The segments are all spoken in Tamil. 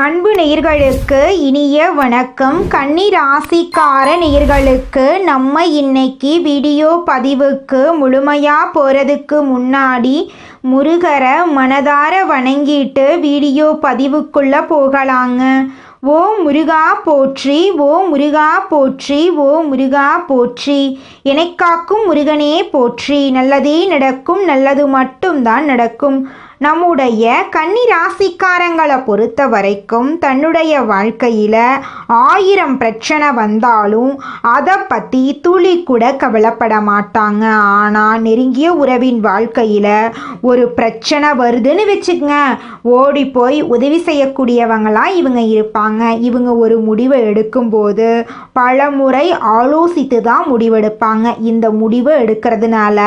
அன்பு நேயர்களுக்கு இனிய வணக்கம். கன்னி ராசிக்கார நேயர்களுக்கு நம்ம இன்னைக்கு வீடியோ பதிவுக்கு முழுமையாக போகிறதுக்கு முன்னாடி முருகரை மனதார வணங்கிட்டு வீடியோ பதிவுக்குள்ளே போகலாங்க. ஓ முருகா போற்றி, ஓ முருகா போற்றி, ஓ முருகா போற்றி, எனக்காக்கும் முருகனே போற்றி. நல்லதே நடக்கும், நல்லது மட்டும்தான் நடக்கும். நம்முடைய கன்னி ராசிக்காரங்களை பொறுத்த வரைக்கும் தன்னுடைய வாழ்க்கையில் 1000 பிரச்சனை வந்தாலும் அதை பற்றி துளி கூட கவலைப்பட மாட்டாங்க. ஆனால் நெருங்கிய உறவின் வாழ்க்கையில் ஒரு பிரச்சனை வருதுன்னு வச்சுக்கங்க, ஓடி போய் உதவி செய்யக்கூடியவங்களாம் இவங்க இருப்பாங்க. இவங்க ஒரு முடிவை எடுக்கும்போது பல முறை ஆலோசித்து தான் முடிவெடுப்பாங்க. இந்த முடிவை எடுக்கிறதுனால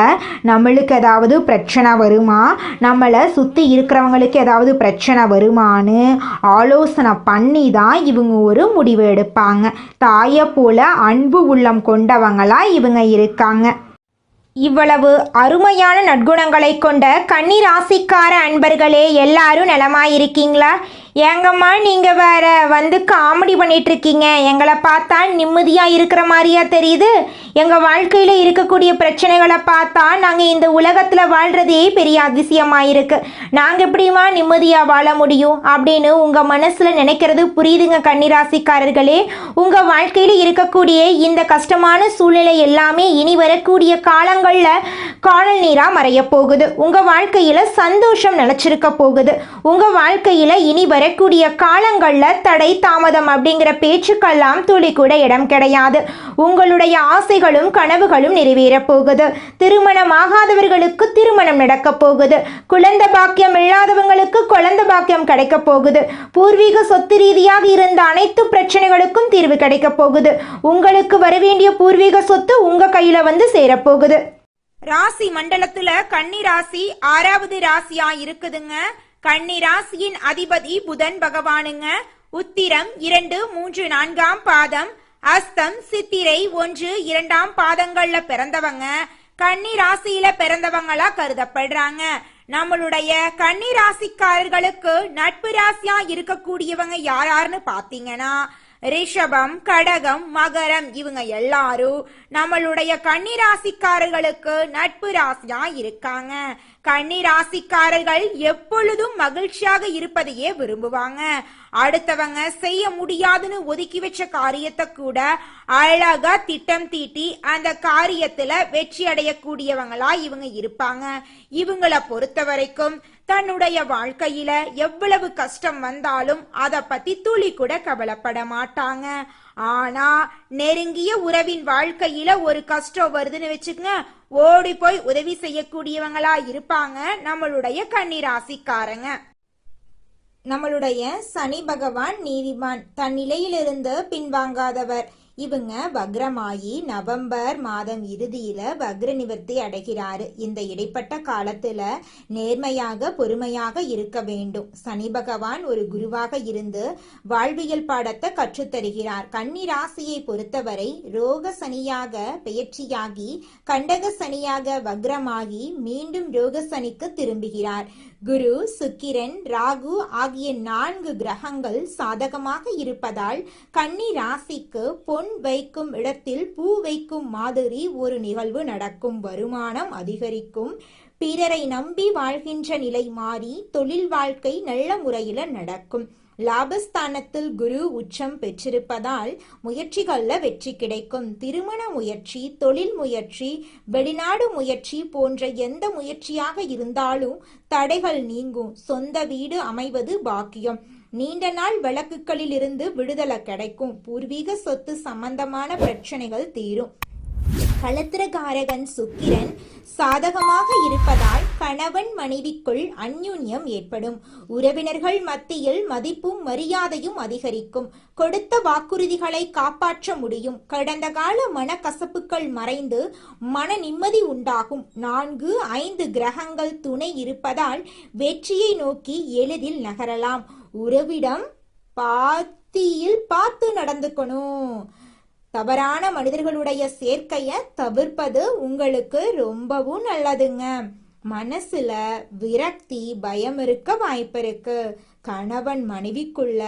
நம்மளுக்கு ஏதாவது பிரச்சனை வருமா, நம்மளை சுற்றி இருக்கிறவங்களுக்கு ஏதாவது பிரச்சனை வருமானு ஆலோசனை பண்ணி தான் இவங்க ஒரு முடிவு எடுப்பாங்க. தாயை போல அன்பு உள்ளம் கொண்டவங்களா இவங்க இருக்காங்க. இவ்வளவு அருமையான நற்குணங்களை கொண்ட கன்னி ராசிக்கார அன்பர்களே, எல்லாரும் நலமாயிருக்கீங்களா? ஏங்கம்மா நீங்கள் வேற வந்து காமெடி பண்ணிகிட்ருக்கீங்க, எங்களை பார்த்தா நிம்மதியாக இருக்கிற மாதிரியா தெரியுது? எங்கள் வாழ்க்கையில் இருக்கக்கூடிய பிரச்சனைகளை பார்த்தா நாங்கள் இந்த உலகத்தில் வாழ்கிறதே பெரிய அதிசயமாக இருக்குது, நாங்கள் எப்படிமா நிம்மதியாக வாழ முடியும் அப்படின்னு உங்கள் மனசில் நினைக்கிறது புரியுதுங்க கன்னிராசிக்காரர்களே. உங்கள் வாழ்க்கையில் இருக்கக்கூடிய இந்த கஷ்டமான சூழ்நிலை எல்லாமே இனி வரக்கூடிய காலங்களில் காணல் நீராக மறைய போகுது. உங்கள் வாழ்க்கையில் சந்தோஷம் நிலச்சிருக்க போகுது. உங்கள் வாழ்க்கையில் இனி வரக்கூடிய காலங்களில் தடை தாமதம் அப்படிங்கிற பேச்சுக்கெல்லாம் துளி கூட இடம் கிடையாது. உங்களுடைய ஆசைகளும் கனவுகளும் நிறைவேற போகுது. திருமணம் ஆகாதவர்களுக்கு திருமணம் நடக்க போகுது. குழந்தை பாக்கியம் இல்லாதவங்களுக்கு குழந்தை பாக்கியம் கிடைக்க போகுது. பூர்வீக சொத்து ரீதியாக இருந்த அனைத்து பிரச்சனைகளுக்கும் தீர்வு கிடைக்க போகுது. உங்களுக்கு வரவேண்டிய பூர்வீக சொத்து உங்க கையில வந்து சேரப்போகுது. ராசி மண்டலத்துல கன்னி ராசி 6வது ராசியா இருக்குதுங்க. கன்னி ராசியின் அதிபதி புதன் பகவானுங்க. உத்திரம் 2, 3, 4ஆம் பாதம், அஸ்தம், சித்திரை 1, 2ஆம் பாதங்கள்ல பிறந்தவங்க கன்னி ராசியில பிறந்தவங்களா கருதப்படுறாங்க. நம்மளுடைய கன்னி ராசிக்காரர்களுக்கு நட்பு ராசியா இருக்கக்கூடியவங்க யாருன்னு பாத்தீங்கன்னா ரிஷபம், கடகம், மகரம், இவங்க எல்லாரும் நம்மளுடைய கன்னி ராசிக்காரர்களுக்கு நட்பு ராசியா இருக்காங்க. கன்னி ராசிக்காரர்கள் எப்பொழுதும் மகிழ்ச்சியாக இருப்பதையே விரும்புவாங்க. அடுத்தவங்க செய்ய முடியாதுன்னு ஒதுக்கி வச்ச காரியத்தை கூட அழகா திட்டம் தீட்டி அந்த காரியத்துல வெற்றி அடையக்கூடியவங்களா இவங்க இருப்பாங்க. இவங்களை பொறுத்த வரைக்கும் தன்னுடைய வாழ்க்கையில எவ்வளவு கஷ்டம் வந்தாலும் அதை பத்தி துளி கூட கவலைப்பட மாட்டாங்க. ஆனா நெருங்கிய உறவின் வாழ்க்கையில ஒரு கஷ்டம் வருதுன்னு வச்சுக்கங்க, ஓடி போய் உதவி செய்யக்கூடியவங்களா இருப்பாங்க நம்மளுடைய கன்னி ராசிக்காரங்க. நம்மளுடைய சனி பகவான் நீதிமான், தன் நிலையிலிருந்து பின்வாங்காதவர். இவங்க வக்ரமாயி நவம்பர் மாதம் இறுதியில வக்ர நிவர்த்தி அடைகிறாரு. இந்த இடைப்பட்ட காலத்துல நேர்மையாக பொறுமையாக இருக்க வேண்டும். சனி பகவான் ஒரு குருவாக இருந்து வாழ்வியல் பாடத்தை கற்றுத்தருகிறார். கன்னி ராசியை பொறுத்தவரை ரோக சனியாக பெயர்ச்சியாகி கண்டக சனியாக வக்ரமாகி மீண்டும் ரோக சனிக்கு திரும்புகிறார். குரு, சுக்கிரன், ராகு ஆகிய 4 கிரகங்கள் சாதகமாக இருப்பதால் கன்னி ராசிக்கு பொன் வைக்கும் இடத்தில் பூ வைக்கும் மாதிரி ஒரு நிகழ்வு நடக்கும். வருமானம் அதிகரிக்கும். பிறரை நம்பி வாழ்கின்ற நிலை மாறி தொழில் வாழ்க்கை நல்ல முறையில நடக்கும். லாபஸ்தானத்தில் குரு உச்சம் பெற்றிருப்பதால் முயற்சிகள்ல வெற்றி கிடைக்கும். திருமண முயற்சி, தொழில் முயற்சி, வெளிநாடு முயற்சி போன்ற எந்த முயற்சியாக இருந்தாலும் தடைகள் நீங்கும். சொந்த வீடு அமைவது பாக்கியம். நீண்ட நாள் வழக்குகளில் இருந்து விடுதலை கிடைக்கும். பூர்வீக சொத்து சம்பந்தமான பிரச்சனைகள் தீரும். களத்திரகாரகன் சுக்கிரன் சாதகமாக இருப்பதால் கணவன் மனைவிக்குள் அந்யுன்யம் ஏற்படும். உறவினர்கள் மத்தியில் மதிப்பும் மரியாதையும் அதிகரிக்கும். கொடுத்த வாக்குறுதிகளை காப்பாற்ற முடியும். கடந்த கால மனக்கசப்புகள் மறைந்து மன நிம்மதி உண்டாகும். 4, 5 கிரகங்கள் துணை இருப்பதால் வெற்றியை நோக்கி எளிதில் நகரலாம். உறவிடம் பாத்தியில் பார்த்து நடந்துக்கணும். தவறான மனிதர்களுடைய சேர்க்கையை தவிர்ப்பது உங்களுக்கு ரொம்பவும் நல்லதுங்க. மனசுல விரக்தி, பயம் இருக்க வாய்ப்பு இருக்கு. கணவன் மனைவிக்குள்ள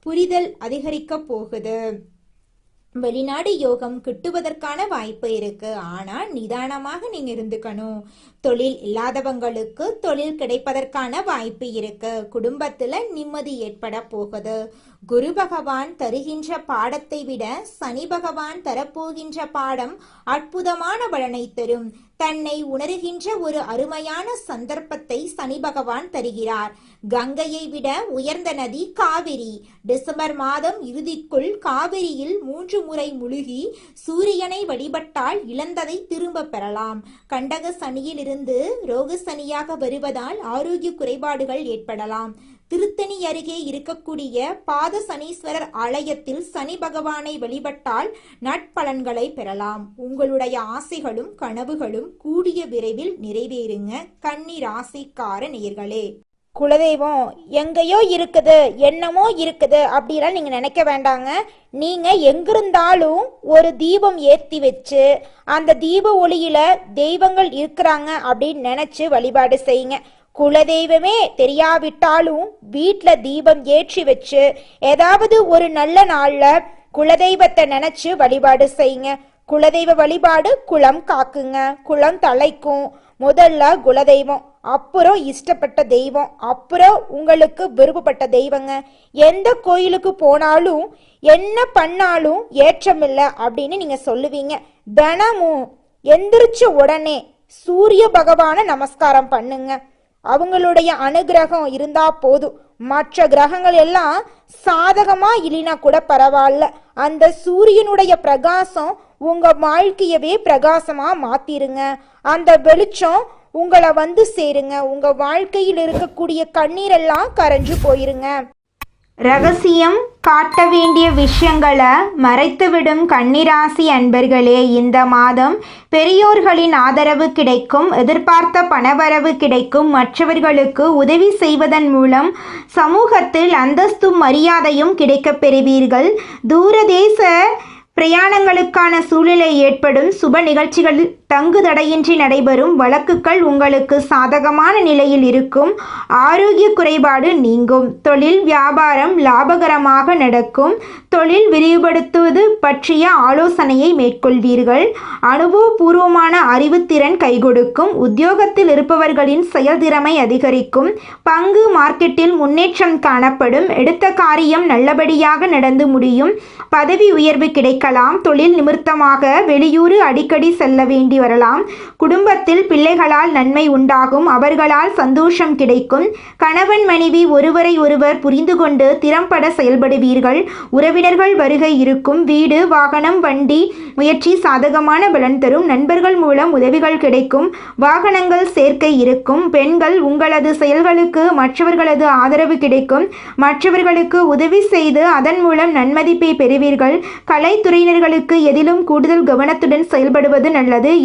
புரிதல் அதிகரிக்க போகுது. வெளிநாடு யோகம் கிட்டுவதற்கான வாய்ப்பு இருக்கு. ஆனா நிதானமாக நீங்க இருந்துக்கணும். தொழில் இல்லாதவங்களுக்கு தொழில் கிடைப்பதற்கான வாய்ப்பு இருக்கு. குடும்பத்துல நிம்மதி ஏற்பட போகுது. குரு பகவான் தருகின்ற பாடத்தை விட சனி பகவான் தரப்போகின்ற பாடம் அற்புதமான பலனை தரும். தன்னை உணர்கின்ற ஒரு அருமையான சந்தர்ப்பத்தை சனி பகவான் தருகிறார். கங்கையை விட உயர்ந்த நதி காவிரி. டிசம்பர் மாதம் இறுதிக்குள் காவிரியில் 3 முறை முழுகி சூரியனை வழிபட்டால் இழந்ததை திரும்ப பெறலாம். கண்டக சனியில் இருந்து ரோக சனியாக வருவதால் ஆரோக்கிய குறைபாடுகள் ஏற்படலாம். திருத்தணி அருகே இருக்கக்கூடிய பாத சனீஸ்வரர் ஆலயத்தில் சனி பகவானை வழிபட்டால் நட்பலன்களை பெறலாம். உங்களுடைய ஆசைகளும் கனவுகளும் கூடிய விரைவில் நிறைவேறுங்க. கன்னி ராசிக்கார நேயர்களே, குலதெய்வம் எங்கேயோ இருக்குது, என்னமோ இருக்குது அப்படிலாம் நீங்க நினைக்க வேண்டாங்க. நீங்க எங்கிருந்தாலும் ஒரு தீபம் ஏற்றி வச்சு அந்த தீப ஒளியில தெய்வங்கள் இருக்கிறாங்க அப்படின்னு நினைச்சு வழிபாடு செய்யுங்க. குலதெய்வமே தெரியாவிட்டாலும் வீட்டில் தீபம் ஏற்றி வச்சு ஏதாவது ஒரு நல்ல நாள்ல குலதெய்வத்தை நினைச்சு வழிபாடு செய்யுங்க. குலதெய்வ வழிபாடு குலம் காக்குங்க, குலம் தலைக்கும். முதல்ல குலதெய்வம், அப்புறம் இஷ்டப்பட்ட தெய்வம், அப்புறம் உங்களுக்கு விருப்பப்பட்ட தெய்வங்க. எந்த கோயிலுக்கு போனாலும் என்ன பண்ணாலும் ஏற்றமில்லை அப்படின்னு நீங்க சொல்லுவீங்க. தினமும் எந்திரிச்ச உடனே சூரிய பகவான நமஸ்காரம் பண்ணுங்க. அவங்களுடைய அனுகிரகம் இருந்தா போதும். மற்ற கிரகங்கள் எல்லாம் சாதகமா இல்லைனா கூட பரவாயில்ல. அந்த சூரியனுடைய பிரகாசம் உங்க வாழ்க்கையவே பிரகாசமா மாத்திருங்க. அந்த வெளிச்சம் உங்களை வந்து சேருங்க. உங்க வாழ்க்கையில் இருக்கக்கூடிய கண்ணீரெல்லாம் கரைஞ்சு போயிருங்க. ரகசியம் காட்ட வேண்டிய விஷயங்களை மறைத்துவிடும் கன்னிராசி அன்பர்களே, இந்த மாதம் பெரியோர்களின் ஆதரவு கிடைக்கும். எதிர்பார்த்த பணவரவு கிடைக்கும். மற்றவர்களுக்கு உதவி செய்வதன் மூலம் சமூகத்தில் அந்தஸ்தும் மரியாதையும் கிடைக்கப் பெறுவீர்கள். தூரதேச பிரயாணங்களுக்கான சூழ்நிலை ஏற்படும். சுப நிகழ்ச்சிகள் தங்குதடையின்றி நடைபெறும். வழக்குகள் உங்களுக்கு சாதகமான நிலையில் இருக்கும். ஆரோக்கிய குறைபாடு நீங்கும். தொழில் வியாபாரம் லாபகரமாக நடக்கும். தொழில் விரிவுபடுத்துவது பற்றிய ஆலோசனையை மேற்கொள்வீர்கள். அனுபவபூர்வமான அறிவுத்திறன் கைகொடுக்கும். உத்தியோகத்தில் இருப்பவர்களின் செயல்திறமை அதிகரிக்கும். பங்கு மார்க்கெட்டில் முன்னேற்றம் காணப்படும். எடுத்த காரியம் நல்லபடியாக நடந்து முடியும். பதவி உயர்வு கிடைக்கலாம். தொழில் நிமித்தமாக வெளியூர் அடிக்கடி செல்ல வேண்டி வரலாம். குடும்பத்தில் பிள்ளைகளால் நன்மை உண்டாகும். அவர்களால் சந்தோஷம் கிடைக்கும். கணவன் மனைவி ஒருவரை ஒருவர் புரிந்து கொண்டு திறம்பட செயல்படுவீர்கள். உறவினர்கள் வருகை இருக்கும். வீடு வாகனம் வண்டி முயற்சி சாதகமான பலன் தரும். நண்பர்கள் மூலம் உதவிகள் கிடைக்கும். வாகனங்கள் சேர்க்கை இருக்கும். பெண்கள் உங்களது செயல்களுக்கு மற்றவர்களது ஆதரவு கிடைக்கும். மற்றவர்களுக்கு உதவி செய்து அதன் மூலம் நன்மதிப்பை பெறுவீர்கள். கலைத்துறையினர்களுக்கு எதிலும் கூடுதல் கவனத்துடன் செயல்படுவது நல்லது.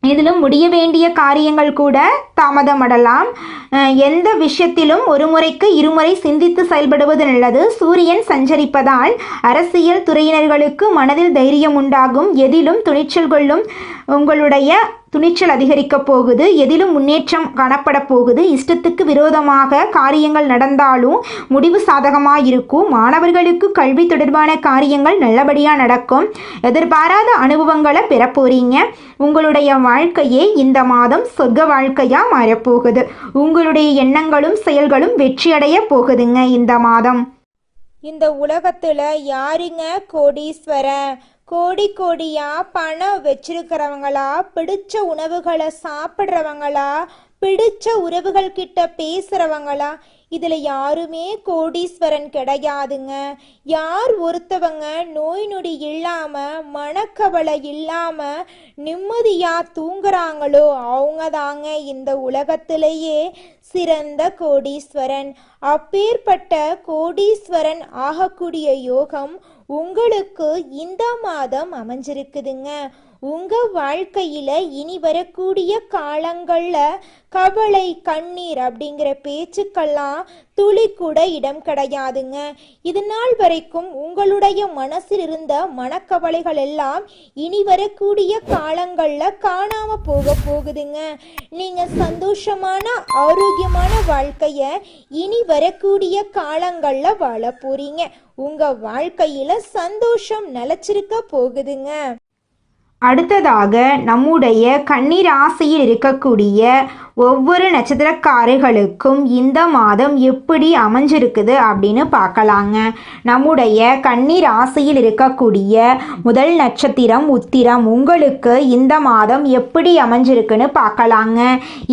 எதிலும் முடிய வேண்டிய காரியங்கள் கூட தாமதமடலாம். எந்த விஷயத்திலும் ஒரு முறைக்கு இருமுறை சிந்தித்து செயல்படுவது நல்லது. சூரியன் சஞ்சரிப்பதால் அரசியல் துறையினர்களுக்கு மனதில் தைரியம் உண்டாகும். எதிலும் துணிச்சல் கொள்ளும். உங்களுடைய துணிச்சல் அதிகரிக்க போகுது. எதிலும் முன்னேற்றம் காணப்பட போகுது. இஷ்டத்துக்கு விரோதமாக காரியங்கள் நடந்தாலும் முடிவு சாதகமாக இருக்கும். மாணவர்களுக்கு கல்வி தொடர்பான காரியங்கள் நல்லபடியாக நடக்கும். எதிர்பாராத அனுபவங்களை பெற போறீங்க. உங்களுடைய வாழ்க்கையே இந்த மாதம் சொர்க்க வாழ்க்கையாக மாறப்போகுது. உங்களுடைய எண்ணங்களும் செயல்களும் வெற்றியடைய போகுதுங்க இந்த மாதம். இந்த உலகத்துல யாருங்க கோடீஸ்வரன்? கோடியா பணம் வச்சிருக்கிறவங்களா, பிடிச்ச உணவுகளை சாப்பிட்றவங்களா, பிடிச்ச உறவுகள் கிட்ட பேசுறவங்களா? இதுல யாருமே கோடீஸ்வரன் கிடையாதுங்க. யார் ஒருத்தவங்க நோய் நொடி இல்லாம மனக்கவலை இல்லாம நிம்மதியா தூங்குறாங்களோ அவங்க தாங்க இந்த உலகத்திலேயே சிறந்த கோடீஸ்வரன். அப்பேற்பட்ட கோடீஸ்வரன் ஆகக்கூடிய யோகம் உங்களுக்கு இந்த மாதம் அமைஞ்சிருக்குதுங்க. உங்கள் வாழ்க்கையில் இனி வரக்கூடிய காலங்களில் கவலை கண்ணீர் அப்படிங்கிற பேச்சுக்கெல்லாம் துளி கூட இடம் கிடையாதுங்க. இது நாள் வரைக்கும் உங்களுடைய மனசில் இருந்த மனக்கவலைகள் எல்லாம் இனி வரக்கூடிய காலங்களில் காணாம போகுதுங்க. நீங்கள் சந்தோஷமான ஆரோக்கியமான வாழ்க்கையை இனி வரக்கூடிய காலங்களில் வாழ போறீங்க. உங்கள் வாழ்க்கையில் சந்தோஷம் நிலைச்சிருக்க போகுதுங்க. அடுத்ததாக நம்முடைய கன்னி ராசியில் இருக்கக்கூடிய ஒவ்வொரு நட்சத்திரக்காரர்களுக்கும் இந்த மாதம் எப்படி அமைஞ்சிருக்குது அப்படின்னு பார்க்கலாங்க. நம்முடைய கன்னி ராசியில் இருக்கக்கூடிய முதல் நட்சத்திரம் உத்திரம். உங்களுக்கு இந்த மாதம் எப்படி அமைஞ்சிருக்குன்னு பார்க்கலாங்க.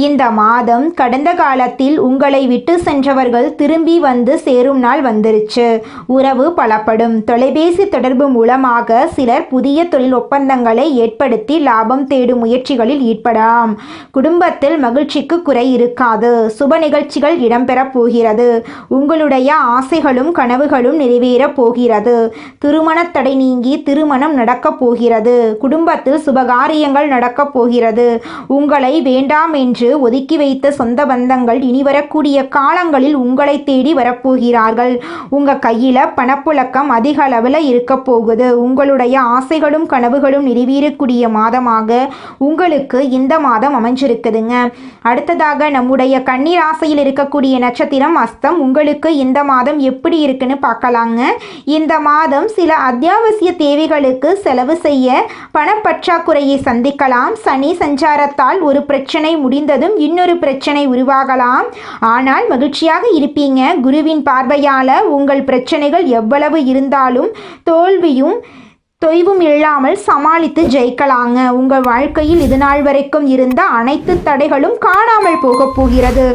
இந்த மாதம் கடந்த காலத்தில் உங்களை விட்டு சென்றவர்கள் திரும்பி வந்து சேரும் நாள் வந்துருச்சு. உறவு பலப்படும். தொலைபேசி தொடர்பு மூலமாக சிலர் புதிய தொழில் ஒப்பந்தங்களை ஏற்படுத்தி லாபம் தேடும் முயற்சிகளில் ஈடுபடலாம். குடும்பத்தில் மகிழ்ச்சிக்கு குறை இருக்காது. சுப நிகழ்ச்சிகள் இடம்பெறப் போகிறது. உங்களுடைய ஆசைகளும் கனவுகளும் நிறைவேறப் போகிறது. திருமண தடை நீங்கி திருமணம் நடக்கப் போகிறது. குடும்பத்தில் சுபகாரியங்கள் நடக்கப் போகிறது. உங்களை வேண்டாம் என்று ஒதுக்கி வைத்த சொந்த பந்தங்கள் இனி வரக்கூடிய காலங்களில் உங்களை தேடி வரப்போகிறார்கள். உங்க கையில பணப்புழக்கம் அதிக அளவில் இருக்க போகுது. உங்களுடைய ஆசைகளும் கனவுகளும் நிறைவேறக்கூடிய மாதமாக உங்களுக்கு இந்த மாதம் அமைஞ்சிருக்குதுங்க. அடுத்ததாக நம்முடைய கன்னி ராசியில் இருக்கக்கூடிய நட்சத்திரம் அஸ்தம். உங்களுக்கு இந்த மாதம் எப்படி இருக்குன்னு பார்க்கலாங்க. இந்த மாதம் சில அத்தியாவசிய தேவைகளுக்கு செலவு செய்ய பணப்பற்றாக்குறையை சந்திக்கலாம். சனி சஞ்சாரத்தால் ஒரு பிரச்சனை முடிந்ததும் இன்னொரு பிரச்சனை உருவாகலாம். ஆனால் மகிழ்ச்சியாக இருப்பீங்க. குருவின் பார்வையால் உங்கள் பிரச்சனைகள் எவ்வளவு இருந்தாலும் தோல்வியும் தொய்வும் இல்லாமல் சமாளித்து ஜெயிக்கலாங்க. உங்கள் வாழ்க்கையில் இது நாள் வரைக்கும் இருந்த அனைத்து தடைகளும் காணாமல் போகப் போகிறது.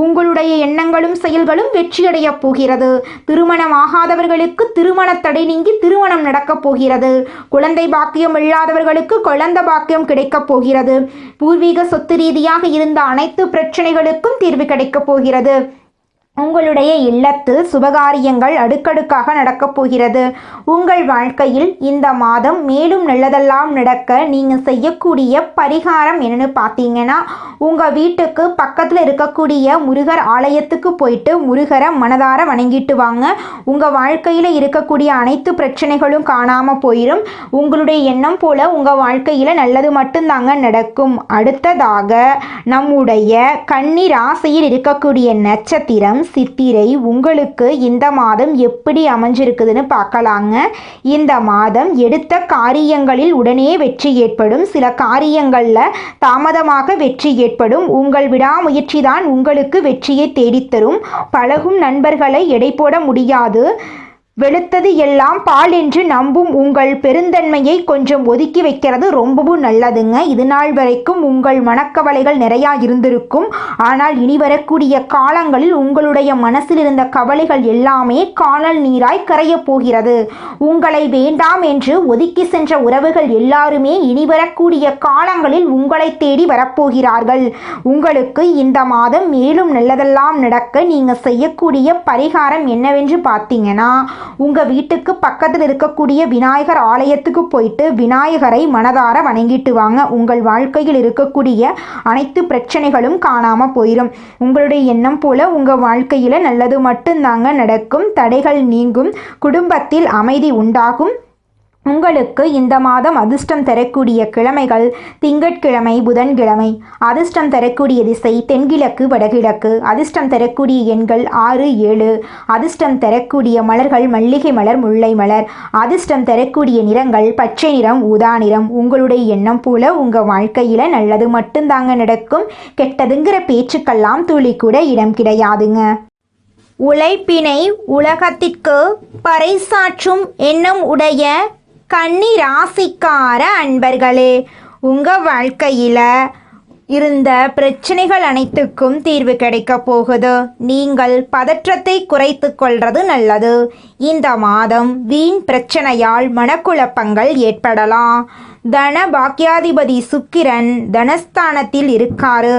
உங்களுடைய எண்ணங்களும் செயல்களும் வெற்றியடைய போகிறது. திருமணமாகாதவர்களுக்கு திருமண தடை நீங்கி திருமணம் நடக்கப் போகிறது. குழந்தை பாக்கியம் இல்லாதவர்களுக்கு குழந்தை பாக்கியம் கிடைக்கப் போகிறது. பூர்வீக சொத்து ரீதியாக இருந்த அனைத்து பிரச்சனைகளுக்கும் தீர்வு கிடைக்கப் போகிறது. உங்களுடைய இல்லத்தில் சுபகாரியங்கள் அடுக்கடுக்காக நடக்கப் போகிறது. உங்கள் வாழ்க்கையில் இந்த மாதம் மேலும் நல்லதெல்லாம் நடக்க நீங்கள் செய்யக்கூடிய பரிகாரம் என்னன்னு பார்த்தீங்கன்னா, உங்கள் வீட்டுக்கு பக்கத்தில் இருக்கக்கூடிய முருகர் ஆலயத்துக்கு போயிட்டு முருகரை மனதார வணங்கிட்டு வாங்க. உங்கள் வாழ்க்கையில் இருக்கக்கூடிய அனைத்து பிரச்சனைகளும் காணாமல் போயிடும். உங்களுடைய எண்ணம் போல உங்கள் வாழ்க்கையில் நல்லது மட்டும்தாங்க நடக்கும். அடுத்ததாக நம்முடைய கன்னி ராசியில் இருக்கக்கூடிய நட்சத்திரம் சித்திரை. உங்களுக்கு இந்த மாதம் எப்படி அமைஞ்சிருக்குதுன்னு பார்க்கலாங்க. இந்த மாதம் எடுத்த காரியங்களில் உடனே வெற்றி ஏற்படும். சில காரியங்களில் தாமதமாக வெற்றி ஏற்படும். உங்கள் விடாமுயற்சி தான் உங்களுக்கு வெற்றியை தேடித்தரும். பழகும் நண்பர்களை எடை போட முடியாது. வெளுத்தது எல்லாம் பால் என்று நம்பும் உங்கள் பெருந்தன்மையை கொஞ்சம் ஒதுக்கி வைக்கிறது ரொம்பவும் நல்லதுங்க. இது நாள் வரைக்கும் உங்கள் மனக்கவலைகள் நிறையா இருந்திருக்கும். ஆனால் இனி வரக்கூடிய காலங்களில் உங்களுடைய மனசில் இருந்த கவலைகள் எல்லாமே காணல் நீராய் கரையப் போகிறது. உங்களை வேண்டாம் என்று ஒதுக்கி சென்ற உறவுகள் எல்லாருமே இனி வரக்கூடிய காலங்களில் உங்களை தேடி வரப்போகிறார்கள். உங்களுக்கு இந்த மாதம் மேலும் நல்லதெல்லாம் நடக்க நீங்கள் செய்யக்கூடிய பரிகாரம் என்னவென்று பார்த்தீங்கன்னா, உங்கள் வீட்டுக்கு பக்கத்தில் இருக்கக்கூடிய விநாயகர் ஆலயத்துக்கு போயிட்டு விநாயகரை மனதார வணங்கிட்டு வாங்க. உங்கள் வாழ்க்கையில் இருக்கக்கூடிய அனைத்து பிரச்சனைகளும் காணாமல் போயிடும். உங்களுடைய எண்ணம் போல உங்கள் வாழ்க்கையில் நல்லது மட்டும்தாங்க நடக்கும். தடைகள் நீங்கும். குடும்பத்தில் அமைதி உண்டாகும். உங்களுக்கு இந்த மாதம் அதிர்ஷ்டம் தரக்கூடிய கிழமைகள் திங்கட்கிழமை, புதன்கிழமை. அதிர்ஷ்டம் தரக்கூடிய திசை தென்கிழக்கு, வடகிழக்கு. அதிர்ஷ்டம் தரக்கூடிய எண்கள் 6, 7. அதிர்ஷ்டம் தரக்கூடிய மலர்கள் மல்லிகை மலர், முல்லை மலர். அதிர்ஷ்டம் தரக்கூடிய நிறங்கள் பச்சை நிறம், ஊதா நிறம். உங்களுடைய எண்ணம் போல உங்கள் வாழ்க்கையில் நல்லது மட்டும்தாங்க நடக்கும். கெட்டதுங்கிற பேச்சுக்கெல்லாம் துளி கூட இடம் கிடையாதுங்க. உழைப்பினை உலகத்திற்கு பறைசாற்றும் எண்ணம் உடைய கன்னி ராசிக்கார அன்பர்களே, உங்கள் வாழ்க்கையில் இருந்த பிரச்சனைகள் அனைத்துக்கும் தீர்வு கிடைக்க போகுது. நீங்கள் பதற்றத்தை குறைத்து கொள்வது நல்லது. இந்த மாதம் வீண் பிரச்சனையால் மனக்குழப்பங்கள் ஏற்படலாம். தன பாக்கியாதிபதி சுக்கிரன் தனஸ்தானத்தில் இருக்காரு.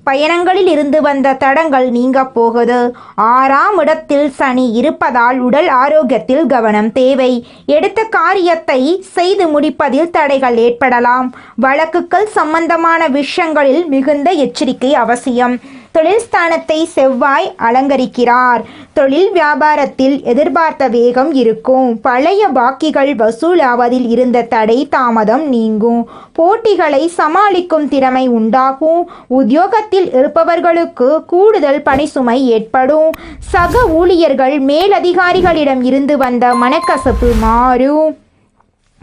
பயணங்களில் இருந்து வந்த தடங்கள் நீங்க போகுது. 6ஆம் இடத்தில் சனி இருப்பதால் உடல் ஆரோக்கியத்தில் கவனம் தேவை. எடுத்த காரியத்தை செய்து முடிப்பதில் தடைகள் ஏற்படலாம். வழக்குகள் சம்பந்தமான விஷயங்களில் மிகுந்த எச்சரிக்கை அவசியம். தொழில் ஸ்தானத்தை செவ்வாய் அலங்கரிக்கிறார். தொழில் வியாபாரத்தில் எதிர்பார்த்த வேகம் இருக்கும். பழைய பாக்கிகள் வசூலாவதில் இருந்த தடை தாமதம் நீங்கும். போட்டிகளை சமாளிக்கும் திறமை உண்டாகும். உத்தியோகத்தில் இருப்பவர்களுக்கு கூடுதல் பணிசுமை ஏற்படும். சக ஊழியர்கள் மேலதிகாரிகளிடம் இருந்து வந்த மனக்கசப்பு மாறும்.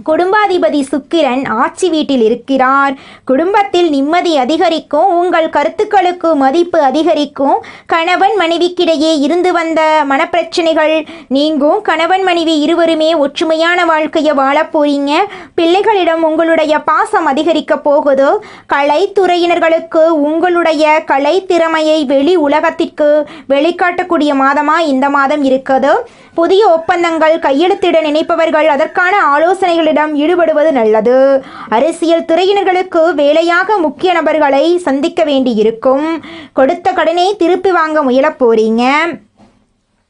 குடும்பாதிபதி சுக்கிரன் ஆட்சி வீட்டில் இருக்கிறார். குடும்பத்தில் நிம்மதி அதிகரிக்கும். உங்கள் கருத்துக்களுக்கு மதிப்பு அதிகரிக்கும். கணவன் மனைவிக்கிடையே இருந்து வந்த மனப்பிரச்சனைகள் நீங்கும். கணவன் மனைவி இருவருமே ஒற்றுமையான வாழ்க்கையை வாழப் போறீங்க. பிள்ளைகளிடம் உங்களுடைய பாசம் அதிகரிக்க போகுது. கலைத்துறையினர்களுக்கு உங்களுடைய கலை திறமையை வெளி உலகத்திற்கு வெளிக்காட்டக்கூடிய மாதமாக இந்த மாதம் இருக்குது. புதிய ஒப்பந்தங்கள் கையெழுத்திட நினைப்பவர்கள் அதற்கான ஆலோசனைகளிடம் ஈடுபடுவது நல்லது. அரசியல் துறையினர்களுக்கு வேலையாக முக்கிய நபர்களை சந்திக்க வேண்டியிருக்கும். கொடுத்த கடனை திருப்பி வாங்க முயலப் போறீங்க.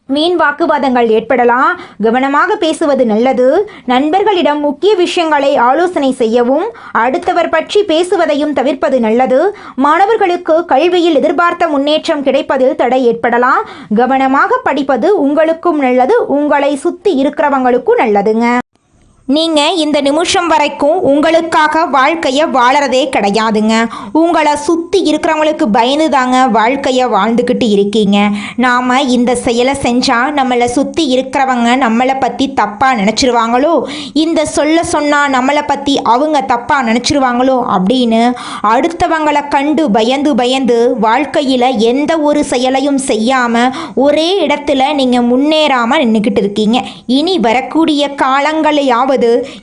வீண் வாக்குவாதங்கள் ஏற்படலாம். கவனமாக பேசுவது நல்லது. நண்பர்களிடம் முக்கிய விஷயங்களை ஆலோசனை செய்யவும் அடுத்தவர் பற்றி பேசுவதையும் தவிர்ப்பது நல்லது. மாணவர்களுக்கு கல்வியில் எதிர்பார்த்த முன்னேற்றம் கிடைப்பதில் தடை ஏற்படலாம். கவனமாக படிப்பது உங்களுக்கும் நல்லது, உங்களை சுற்றி இருக்கிறவங்களுக்கும் நல்லதுங்க. நீங்கள் இந்த நிமிஷம் வரைக்கும் உங்களுக்காக வாழ்க்கையை வாழறதே கிடையாதுங்க. உங்களை சுற்றி இருக்கிறவங்களுக்கு பயந்து தாங்க வாழ்க்கையை வாழ்ந்துக்கிட்டு இருக்கீங்க. நாம் இந்த செயலை செஞ்சால் நம்மளை சுற்றி இருக்கிறவங்க நம்மளை பற்றி தப்பாக நினச்சிருவாங்களோ, இந்த சொன்னால் நம்மளை பற்றி அவங்க தப்பாக நினச்சிருவாங்களோ அப்படின்னு அடுத்தவங்களை கண்டு பயந்து வாழ்க்கையில் எந்த ஒரு செயலையும் செய்யாமல் ஒரே இடத்துல நீங்கள் முன்னேறாமல் நின்றுக்கிட்டு இருக்கீங்க. இனி வரக்கூடிய காலங்களையாவது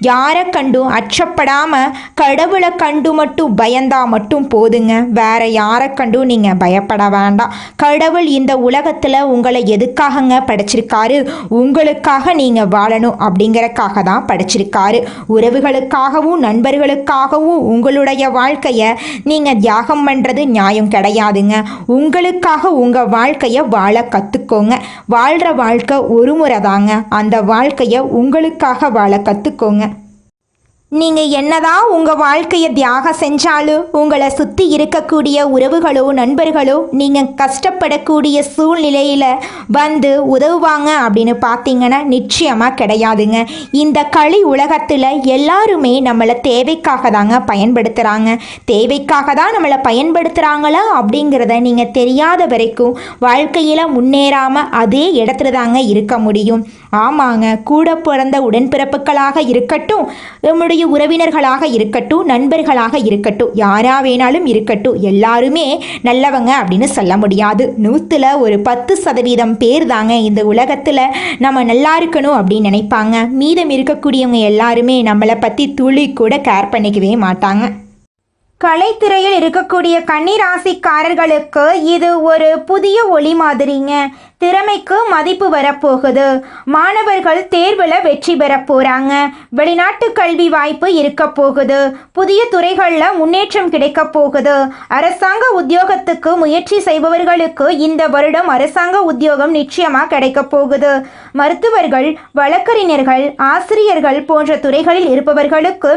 யாரை கண்டும் அச்சப்படாம கடவுளை கண்டு மட்டும் பயந்தா மட்டும் போதுங்க. வேற யாரை கண்டும் நீங்க பயப்பட வேண்டாம். கடவுள் இந்த உலகத்துல உங்களை எதுக்காகங்க படைச்சிருக்காரு? உங்களுக்காக நீங்க வாழணும் அப்படிங்கறக்காக தான் படைச்சிருக்காரு. உறவுகளுக்காகவும் நண்பர்களுக்காகவும் உங்களுடைய வாழ்க்கைய நீங்க தியாகம் பண்றது நியாயம் கிடையாதுங்க. உங்களுக்காக உங்க வாழ்க்கைய வாழ கத்துக்கோங்க. வாழ்ற வாழ்க்கை ஒரு முறை தாங்க. அந்த வாழ்க்கைய உங்களுக்காக வாழ கத்துக்கோங்க. நீங்கள் என்னதான் உங்கள் வாழ்க்கையை தியாகம் செஞ்சாலும் உங்களை சுற்றி இருக்கக்கூடிய உறவுகளோ நண்பர்களோ நீங்கள் கஷ்டப்படக்கூடிய சூழ்நிலையில் வந்து உதவுவாங்க அப்படின்னு பார்த்தீங்கன்னா நிச்சயமாக கிடையாதுங்க. இந்த களி உலகத்தில் எல்லாருமே நம்மளை தேவைக்காக தாங்க பயன்படுத்துகிறாங்க. தேவைக்காக தான் நம்மளை பயன்படுத்துகிறாங்களா அப்படிங்கிறத நீங்கள் தெரியாத வரைக்கும் வாழ்க்கையில் முன்னேறாமல் அதே இடத்துல தாங்க இருக்க முடியும். ஆமாங்க, கூட பிறந்த உடன்பிறப்புகளாக இருக்கட்டும், நம்முடைய உறவினர்களாக இருக்கட்டும், நண்பர்களாக இருக்கட்டும், யாரா வேணாலும் இருக்கட்டும், எல்லாருமே நல்லவங்க அப்படின்னு சொல்ல முடியாது. 100ல் ஒரு 10% பேர் தாங்க இந்த உலகத்தில் நம்ம நல்லா இருக்கணும் அப்படின்னு நினைப்பாங்க. மீதம் இருக்கக்கூடியவங்க எல்லாருமே நம்மளை பற்றி துளி கூட கேர் பண்ணிக்கவே மாட்டாங்க. கலைத்துறையில் இருக்கக்கூடிய கன்னி ராசிக்காரர்களுக்கு இது ஒரு புதிய ஒளி மாதிரிங்க. திறமைக்கு மதிப்பு வரப்போகுது. மாணவர்கள் தேர்வில் வெற்றி பெற போகிறாங்க. வெளிநாட்டு கல்வி வாய்ப்பு இருக்க போகுது. புதிய துறைகளில் முன்னேற்றம் கிடைக்க போகுது. அரசாங்க உத்தியோகத்துக்கு முயற்சி செய்பவர்களுக்கு இந்த வருடம் அரசாங்க உத்தியோகம் நிச்சயமாக கிடைக்க போகுது. மருத்துவர்கள், வழக்கறிஞர்கள், ஆசிரியர்கள் போன்ற துறைகளில் இருப்பவர்களுக்கு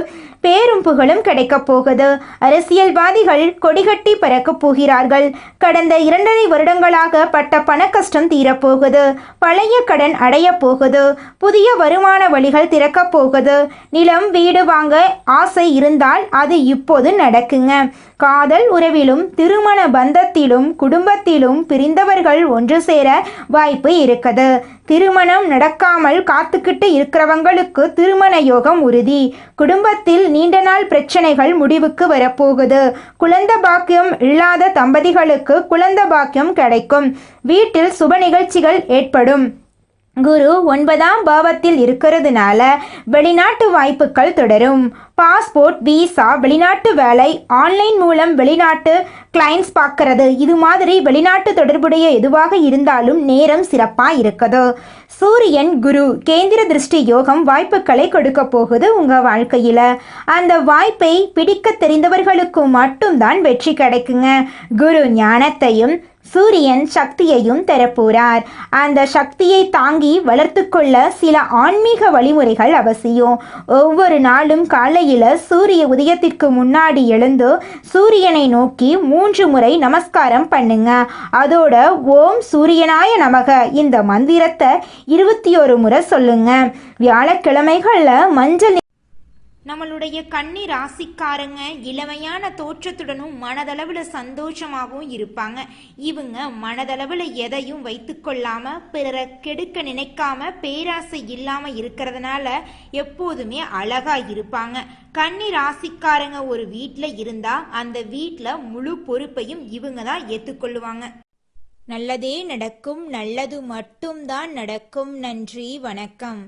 பேரும் புகழும் கிடைக்கப் போகுது. அரசியல்வாதிகள் கொடிகட்டி பறக்கப் போகிறார்கள். கடந்த 2.5 வருடங்களாக பட்ட பண கஷ்டம் தீரப்போகுது. பழைய கடன் அடைய போகுது. புதிய வருமான வழிகள் திறக்கப் போகுது. நிலம், வீடு வாங்க ஆசை இருந்தால் அது இப்போது நடக்குங்க. காதல் உறவிலும் திருமண பந்தத்திலும் குடும்பத்திலும் பிரிந்தவர்கள் ஒன்று சேர வாய்ப்பு இருக்குது. திருமணம் நடக்காமல் காத்துக்கிட்டு இருக்கிறவங்களுக்கு திருமண யோகம் உறுதி. குடும்பத்தில் நீண்ட நாள் பிரச்சனைகள் முடிவுக்கு வரப்போகுது. குழந்தை பாக்கியம் இல்லாத தம்பதிகளுக்கு குழந்தை பாக்கியம் கிடைக்கும். வீட்டில் சுப நிகழ்ச்சிகள் ஏற்படும். குரு 9ஆம் பாவத்தில் இருக்கிறதுனால வெளிநாட்டு வாய்ப்புகள் தொடரும். பாஸ்போர்ட், விசா, வெளிநாட்டு வேலை, ஆன்லைன் மூலம் வெளிநாட்டு கிளைண்ட்ஸ் பார்க்கறது, இது மாதிரி வெளிநாட்டு தொடர்புடைய எதுவாக இருந்தாலும் நேரம் சிறப்பாக இருக்குது. சூரியன் குரு கேந்திர திருஷ்டி யோகம் வாய்ப்புகளை கொடுக்க போகுது உங்கள் வாழ்க்கையில். அந்த வாய்ப்பை பிடிக்க தெரிந்தவர்களுக்கு மட்டும்தான் வெற்றி கிடைக்குங்க. குரு ஞானத்தையும் சூரியன் சக்தியையும் தரப்போறார். அந்த சக்தியை தாங்கி வளர்த்து கொள்ள சில ஆன்மீக வழிமுறைகள் அவசியம். ஒவ்வொரு நாளும் காலையில் சூரிய உதயத்திற்கு முன்னாடி எழுந்து சூரியனை நோக்கி 3 முறை நமஸ்காரம் பண்ணுங்க. அதோட ஓம் சூரியனாய நமக இந்த மந்திரத்தை 21 முறை சொல்லுங்க. வியாழக்கிழமைகளில் மஞ்சள் நம்மளுடைய கன்னி ராசிக்காரங்க இளமையான தோற்றத்துடனும் மனதளவில் சந்தோஷமாகவும் இருப்பாங்க. இவங்க மனதளவில் எதையும் வைத்து கொள்ளாம பிறரை கெடுக்க நினைக்காம பேராசை இல்லாம இருக்கிறதுனால எப்போதுமே அழகா இருப்பாங்க. கன்னி ராசிக்காரங்க ஒரு வீட்டில் இருந்தா அந்த வீட்டில் முழு பொறுப்பையும் இவங்க தான் ஏற்றுக்கொள்ளுவாங்க. நல்லதே நடக்கும், நல்லது மட்டும்தான் நடக்கும். நன்றி, வணக்கம்.